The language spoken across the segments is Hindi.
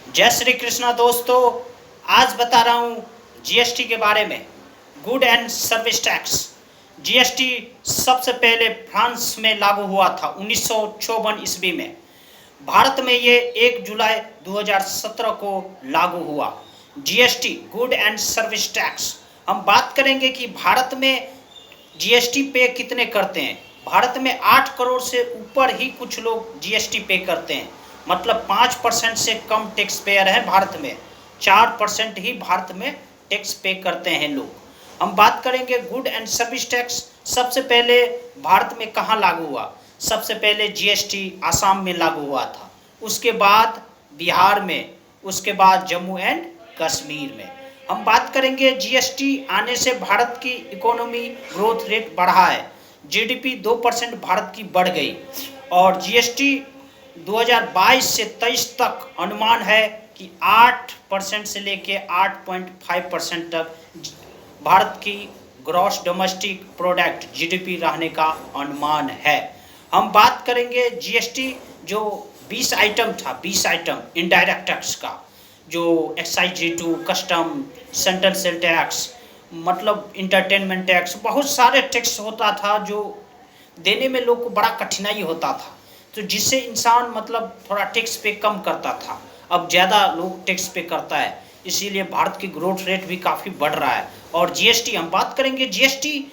जय श्री कृष्णा दोस्तों। आज बता रहा हूँ जीएसटी के बारे में। Good and service tax. GST सबसे पहले फ्रांस में लागू हुआ था 1954 ईस्वी में। भारत में ये 1 जुलाई 2017 को लागू हुआ। GST good and service tax. हम बात करेंगे कि भारत में जीएसटी पे कितने करते हैं। भारत में 8 करोड़ से ऊपर ही कुछ लोग जीएसटी पे करते हैं, मतलब 5% से कम टैक्स पेयर है भारत में। 4% ही भारत में टैक्स पे करते हैं लोग। हम बात करेंगे गुड एंड सर्विस टैक्स। सबसे पहले भारत में कहाँ लागू हुआ? सबसे पहले जीएसटी आसाम में लागू हुआ था, उसके बाद बिहार में, उसके बाद जम्मू एंड कश्मीर में। हम बात करेंगे जीएसटी आने से भारत की इकोनॉमी ग्रोथ रेट बढ़ा है। जीडीपी 2% भारत की बढ़ गई और जीएसटी 2022 से 23 तक अनुमान है कि 8% से लेके 8.5% तक भारत की ग्रॉस डोमेस्टिक प्रोडक्ट जीडीपी रहने का अनुमान है। हम बात करेंगे जीएसटी जो 20 आइटम था, 20 आइटम इनडायरेक्ट टैक्स का, जो excise duty, custom, central sale tax, मतलब इंटरटेनमेंट टैक्स, बहुत सारे टैक्स होता था जो देने में लोग को बड़ा कठिनाई होता था, तो जिससे इंसान मतलब थोड़ा टैक्स पे कम करता था। अब ज़्यादा लोग टैक्स पे करता है, इसीलिए भारत की ग्रोथ रेट भी काफ़ी बढ़ रहा है। और जीएसटी हम बात करेंगे, जीएसटी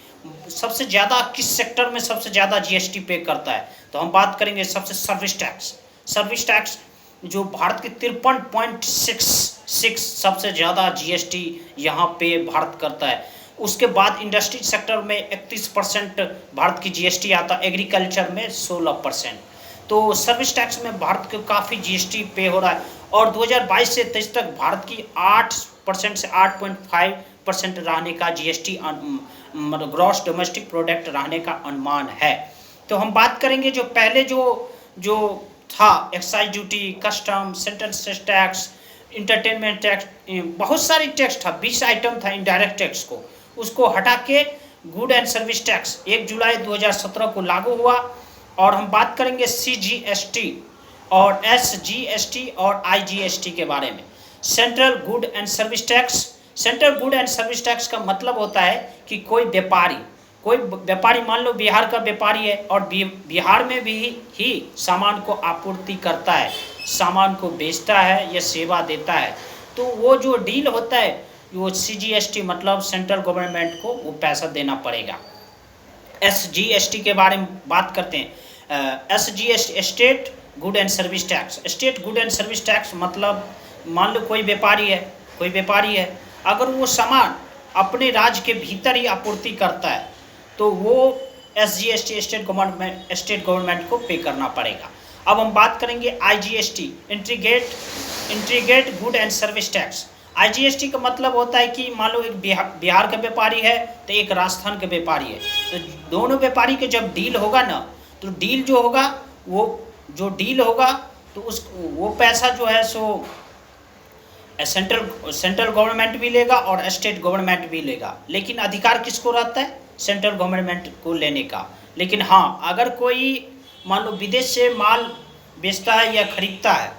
सबसे ज़्यादा किस सेक्टर में सबसे ज़्यादा जीएसटी पे करता है, तो हम बात करेंगे सबसे सर्विस टैक्स। सर्विस टैक्स जो भारत के 53.66 सबसे ज़्यादा जीएसटी यहाँ पे भारत करता है। उसके बाद इंडस्ट्री सेक्टर में 31% भारत की जीएसटी आता है, एग्रीकल्चर में 16%। तो सर्विस टैक्स में भारत को काफ़ी जीएसटी पे हो रहा है। और 2022 से 23 तक भारत की 8% से 8.5% रहने का जीएसटी मतलब ग्रॉस डोमेस्टिक प्रोडक्ट रहने का अनुमान है। तो हम बात करेंगे जो पहले जो था excise duty, custom, central cess tax, entertainment tax, बहुत सारी टैक्स था, 20 आइटम था इनडायरेक्ट टैक्स को, उसको हटा के गुड एंड सर्विस टैक्स 1 जुलाई 2017 को लागू हुआ। और हम बात करेंगे सीजीएसटी और एसजीएसटी और आईजीएसटी के बारे में। Central good and service tax. Central good and service tax का मतलब होता है कि कोई व्यापारी मान लो बिहार का व्यापारी है और बिहार में भी ही सामान को आपूर्ति करता है, सामान को बेचता है या सेवा देता है, तो वो जो डील होता है वो सीजीएसटी मतलब सेंट्रल गवर्नमेंट को वो पैसा देना पड़ेगा। एसजीएसटी के बारे में बात करते हैं। SGST state good and service tax. State good and service tax मतलब मान लो कोई व्यापारी है, अगर वो सामान अपने राज्य के भीतर ही आपूर्ति करता है तो वो एसजीएसटी स्टेट गवर्नमेंट को पे करना पड़ेगा। अब हम बात करेंगे IGST, integrate good and service tax. IGST का मतलब होता है कि मान लो एक बिहार का व्यापारी है तो एक राजस्थान का व्यापारी है, तो दोनों व्यापारी के जब डील होगा ना, तो डील जो होगा तो वो पैसा जो है सो सेंट्रल गवर्नमेंट भी लेगा और स्टेट गवर्नमेंट भी लेगा, लेकिन अधिकार किसको रहता है? सेंट्रल गवर्नमेंट को लेने का। लेकिन हाँ, अगर कोई मान लो विदेश से माल बेचता है या खरीदता है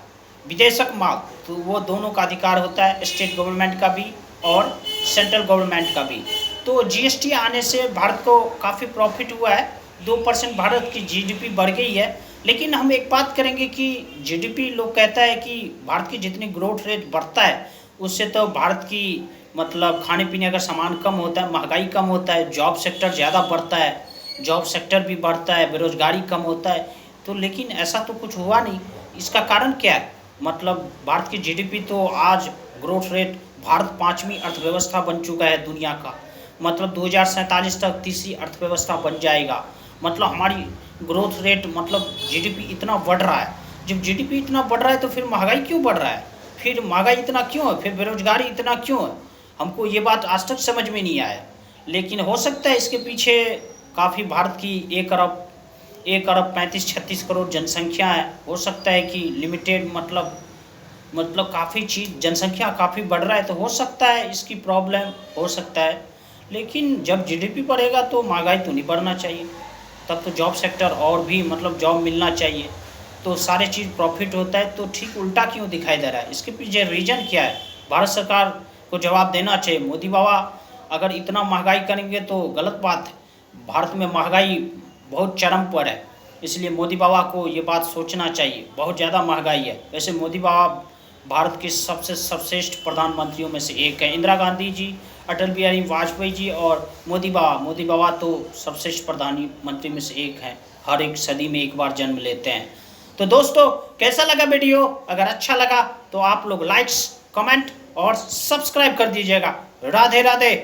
विदेशक माल, तो वो दोनों का अधिकार होता है, स्टेट गवर्नमेंट का भी और सेंट्रल गवर्नमेंट का भी। तो जीएसटी आने से भारत को काफ़ी प्रॉफिट हुआ है, 2% भारत की जीडीपी बढ़ गई है। लेकिन हम एक बात करेंगे कि जीडीपी लोग कहता है कि भारत की जितनी ग्रोथ रेट बढ़ता है उससे तो भारत की मतलब खाने पीने का सामान कम होता है, महंगाई कम होता है, जॉब सेक्टर ज़्यादा बढ़ता है, जॉब सेक्टर भी बढ़ता है, बेरोजगारी कम होता है। तो लेकिन ऐसा तो कुछ हुआ नहीं। इसका कारण क्या है? मतलब भारत की जीडीपी तो आज ग्रोथ रेट, भारत 5वीं अर्थव्यवस्था बन चुका है दुनिया का, मतलब 2047 तक तीसरी अर्थव्यवस्था बन जाएगा। मतलब हमारी ग्रोथ रेट मतलब जीडीपी इतना बढ़ रहा है। जब जीडीपी इतना बढ़ रहा है तो फिर महंगाई क्यों बढ़ रहा है? फिर महंगाई इतना क्यों है? फिर बेरोजगारी इतना क्यों है? हमको ये बात आज तक समझ में नहीं आया। लेकिन हो सकता है इसके पीछे काफ़ी भारत की 1 अरब 35-36 करोड़ जनसंख्या है। हो सकता है कि लिमिटेड मतलब काफ़ी चीज़ जनसंख्या काफ़ी बढ़ रहा है, तो हो सकता है इसकी प्रॉब्लम हो सकता है। लेकिन जब जीडीपी बढ़ेगा तो महंगाई तो नहीं बढ़ना चाहिए, तब तो जॉब सेक्टर और भी मतलब जॉब मिलना चाहिए। तो सारे चीज़ प्रॉफिट होता है, तो ठीक उल्टा क्यों दिखाई दे रहा है? इसके पीछे रीज़न क्या है? भारत सरकार को जवाब देना चाहिए। मोदी बाबा अगर इतना महंगाई करेंगे तो गलत बात है। भारत में महंगाई बहुत चरम पर है, इसलिए मोदी बाबा को ये बात सोचना चाहिए। बहुत ज़्यादा महंगाई है। वैसे मोदी बाबा भारत के सबसे सर्वश्रेष्ठ प्रधानमंत्रियों में से एक है। इंदिरा गांधी जी, अटल बिहारी वाजपेयी जी और मोदी बाबा तो सर्वश्रेष्ठ प्रधानमंत्री में से एक हैं। हर एक सदी में एक बार जन्म लेते हैं। तो दोस्तों, कैसा लगा वीडियो? अगर अच्छा लगा तो आप लोग लाइक्स, कमेंट और सब्सक्राइब कर दीजिएगा। राधे राधे।